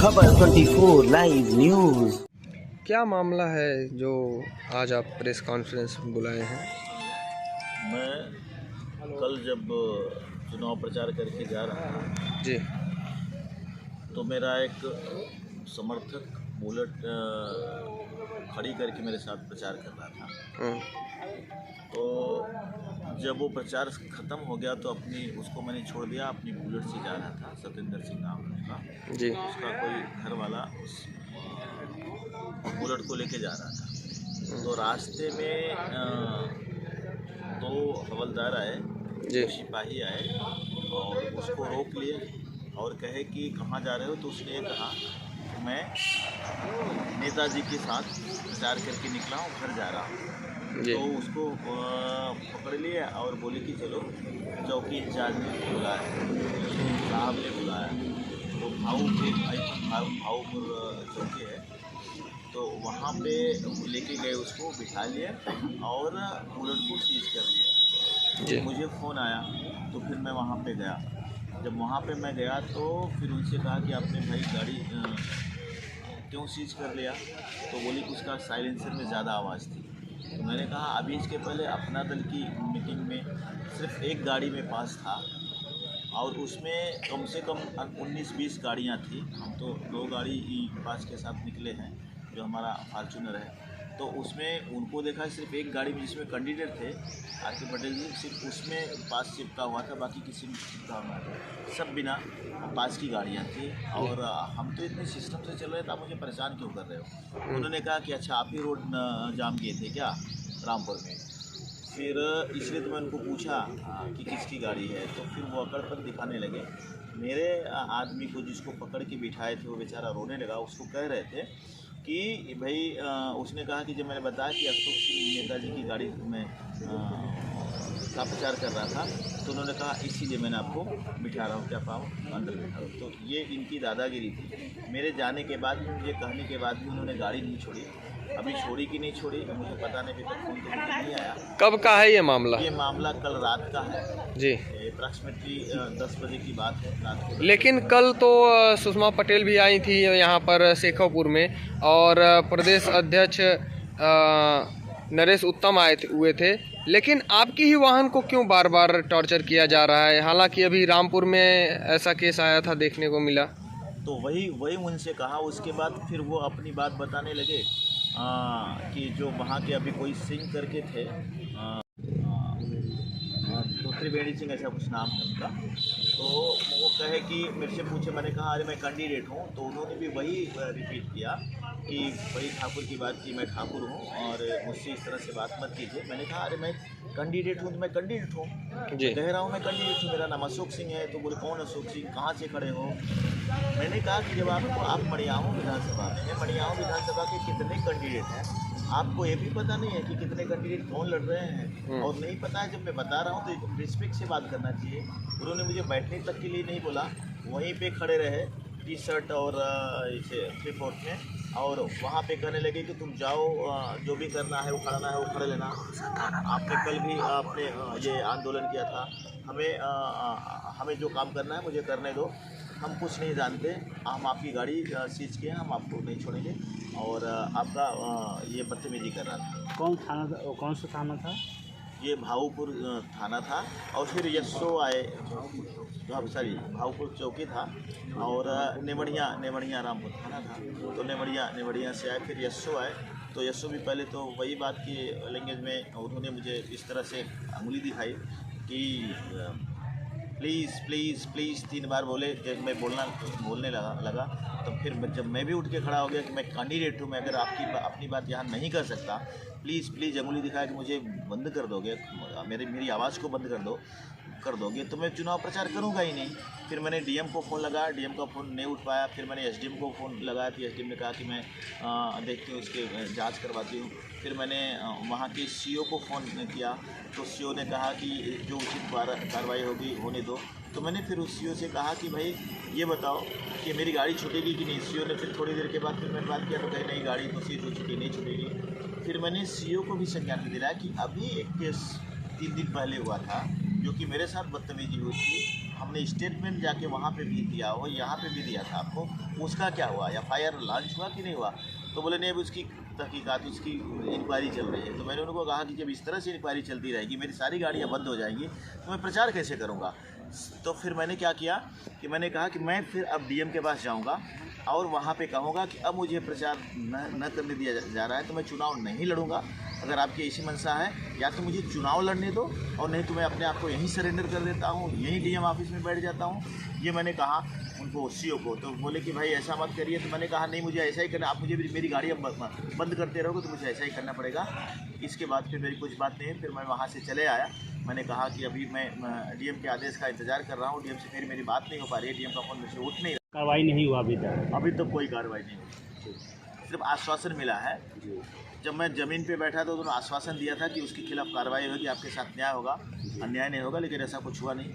खबर 24 live news. क्या मामला है जो आज आप प्रेस कॉन्फ्रेंस बुलाए हैं? मैं कल जब चुनाव प्रचार करके जा रहा था जी तो मेरा एक समर्थक बुलेट खड़ी करके मेरे साथ प्रचार कर रहा था। तो जब वो प्रचार ख़त्म हो गया तो उसको मैंने छोड़ दिया। अपनी बुलेट से जा रहा था। सत्येंद्र सिंह नाम है उसका। जी उसका कोई घर वाला उस बुलेट को लेके जा रहा था। तो रास्ते में दो हवलदार आए, जी सिपाही आए और उसको रोक लिए और कहे कि कहाँ जा रहे हो। तो उसने कहा कि मैं नेताजी के साथ प्रचार करके निकला हूँ, घर जा रहा हूँ। जी तो उसको पकड़ लिया और बोले कि चलो चौकी इंचार्ज ने बुलाया, साहब ने बुलाया। तो भाऊपुर चौकी है, तो वहाँ पे लेके गए, उसको बिठा लिए और बुलेट को सीज कर लिया। जी मुझे फ़ोन आया तो फिर मैं वहाँ पे गया। जब वहाँ पे मैं गया तो फिर उनसे कहा कि आपने भाई गाड़ी क्यों सीज कर लिया। तो बोली कि उसका साइलेंसर में ज़्यादा आवाज़ थी। तो मैंने कहा अभी इसके पहले अपना दल की मीटिंग में सिर्फ एक गाड़ी में पास था और उसमें कम से कम 19-20 गाड़ियाँ थी। हम तो 2 गाड़ी पास के साथ निकले हैं, जो हमारा फॉर्च्यूनर है। तो उसमें उनको देखा सिर्फ एक गाड़ी में जिसमें कैंडिडेट थे आर.के. पटेल जी, सिर्फ उसमें पास चिपका हुआ था, बाकी किसी में चिपका हुआ था। सब बिना पास की गाड़ियाँ थी और हम तो इतने सिस्टम से चल रहे थे, आप मुझे परेशान क्यों कर रहे हो। उन्होंने कहा कि अच्छा आप ही रोड जाम किए थे क्या रामपुर में। फिर इसलिए तो मैं उनको पूछा कि किसकी गाड़ी है। तो फिर वो अकड़पन दिखाने लगे। मेरे आदमी को जिसको पकड़ के बिठाए थे वो बेचारा रोने लगा। उसको कह रहे थे कि भाई उसने कहा कि जब मैंने बताया कि अशोक सिंह नेताजी की गाड़ी में का प्रचार कर रहा था तो उन्होंने कहा इसीलिए मैंने आपको बिठा रहा हूँ, क्या पाऊँ अंदर बिठा रहा हूँ। तो ये इनकी दादागिरी थी। मेरे जाने के बाद भी, मुझे कहने के बाद भी उन्होंने गाड़ी नहीं छोड़ी। अभी छोड़ी कि नहीं छोड़ी मुझे पता नहीं, अभी तक फोन तो मुझे नहीं आया। कब का है ये मामला? ये मामला कल रात का है जी। अप्रॉक्सीमेटली 10 बजे की बात है रात को। लेकिन कल तो सुषमा पटेल भी आई थी यहाँ पर शेखोपुर में और प्रदेश अध्यक्ष नरेश उत्तम हुए थे। लेकिन आपकी ही वाहन को क्यों बार बार टॉर्चर किया जा रहा है? हालांकि अभी रामपुर में ऐसा केस आया था, देखने को मिला। तो वही उनसे कहा। उसके बाद फिर वो अपनी बात बताने लगे कि जो वहाँ के अभी कोई सिंह करके थे, त्रिवेणी सिंह ऐसा कुछ नाम है उनका। तो वो कहे कि मेरे से पूछे, मैंने कहा अरे मैं कैंडिडेट हूँ। तो उन्होंने भी वही रिपीट किया कि भाई ठाकुर की बात की, मैं ठाकुर हूँ और मुझसे इस तरह से बात मत कीजिए। मैंने कहा अरे मैं कैंडिडेट हूँ तो मैं कैंडिडेट हूँ, कह रहा हूँ मैं कैंडिडेट हूँ, मेरा नाम अशोक सिंह है। तो बोले कौन अशोक सिंह, कहाँ से खड़े हो। मैंने कहा कि जब आप मड़ियाहूँ विधानसभा में, मड़ियाहूँ विधानसभा के कितने कैंडिडेट हैं आपको ये भी पता नहीं है कि कितने कैंडिडेट कौन लड़ रहे हैं, और नहीं पता है। जब मैं बता रहा हूँ तो रिस्पेक्ट से बात करना चाहिए। उन्होंने मुझे बैठने तक के लिए नहीं बोला, वहीं पे खड़े रहे टी शर्ट और इसे 3/4 में, और वहाँ पे कहने लगे कि तुम जाओ, जो भी करना है वो खड़ना है वो खड़े लेना। आपने कल भी आपने ये आंदोलन किया था, हमें जो काम करना है मुझे करने दो, हम कुछ नहीं जानते, हम आपकी गाड़ी सीज किए हैं, हम आपको नहीं छोड़ेंगे। और आपका ये बदतमीजी कर रहा था। कौन थाना था, कौन सा थाना था? ये भाऊपुर थाना था। और फिर यशो आए, सॉरी भाऊपुर चौकी था, और नेवड़िया रामपुर थाना था। तो नेवड़िया से आए, फिर यशो आए। तो यशो भी पहले तो वही बात की लैंग्वेज में उन्होंने मुझे इस तरह से उंगली दिखाई कि प्लीज़ प्लीज़ प्लीज़ 3 बार बोले। जब मैं बोलने लगा तो फिर जब मैं भी उठ के खड़ा हो गया कि मैं कैंडिडेट हूँ, मैं अगर अपनी बात यहाँ नहीं कर सकता, प्लीज़ प्लीज़ उंगली दिखाया कि मुझे बंद कर दोगे, मेरी आवाज़ को बंद कर दोगे तो मैं चुनाव प्रचार करूँगा ही नहीं। फिर मैंने डीएम को फ़ोन लगाया, डीएम का फ़ोन नहीं उठ पाया। फिर मैंने एसडीएम को फ़ोन लगाया, तो एसडीएम ने कहा कि मैं देखती हूँ, उसके जांच करवाती हूँ। फिर मैंने वहाँ के सीओ को फ़ोन किया, तो सीओ ने कहा कि जो उचित कार्रवाई होगी होने दो। तो मैंने फिर उस सीओ से कहा कि भाई ये बताओ कि मेरी गाड़ी छूटेगी कि नहीं। सीओ ने फिर थोड़ी देर के बाद फिर मैंने बात किया तो कहीं नहीं, गाड़ी तो सीज हो चुकी, नहीं छूटेगी। फिर मैंने सीओ को भी संज्ञान दिलाया कि अभी एक केस 3 दिन पहले हुआ था जो कि मेरे साथ बदतमीजी हुई थी, हमने स्टेटमेंट जाके वहाँ पे भी दिया हो, यहाँ पे भी दिया था आपको, उसका क्या हुआ? FIR लॉन्च हुआ कि नहीं हुआ? तो बोले नहीं, अभी उसकी तहकीकात, उसकी इंक्वायरी चल रही है। तो मैंने उनको कहा कि जब इस तरह से इंक्वायरी चलती रहेगी, मेरी सारी गाड़ियाँ बंद हो जाएंगी, तो मैं प्रचार कैसे करूँगा? तो फिर मैंने क्या किया कि मैंने कहा कि मैं फिर अब DM के पास जाऊँगा और वहाँ पे कहूँगा कि अब मुझे प्रचार न करने दिया जा रहा है, तो मैं चुनाव नहीं लड़ूंगा। अगर आपकी ऐसी मंशा है, या तो मुझे चुनाव लड़ने दो, और नहीं तो मैं अपने आप को यहीं सरेंडर कर देता हूँ, यहीं DM ऑफिस में बैठ जाता हूँ। ये मैंने कहा उनको, CO को। तो बोले कि भाई ऐसा मत करिए। तो मैंने कहा नहीं, मुझे ऐसा ही करना, आप मुझे मेरी गाड़ी अब बंद करते रहोगे तो मुझे ऐसा ही करना पड़ेगा। इसके बाद फिर मेरी कुछ बात नहीं, फिर मैं वहाँ से चले आया। मैंने कहा कि अभी मैं DM के आदेश का इंतज़ार कर रहा हूँ, DM से फिर मेरी बात नहीं हो पा रही है, DM का फ़ोन मुझसे उठ नहीं रहा। कार्रवाई नहीं हुआ अभी तक? अभी तक कोई कार्रवाई नहीं हुई, सिर्फ आश्वासन मिला है। जब मैं ज़मीन पे बैठा तो उन्होंने आश्वासन दिया था कि उसके खिलाफ कार्रवाई होगी, आपके साथ न्याय होगा, अन्याय नहीं होगा, लेकिन ऐसा कुछ हुआ नहीं।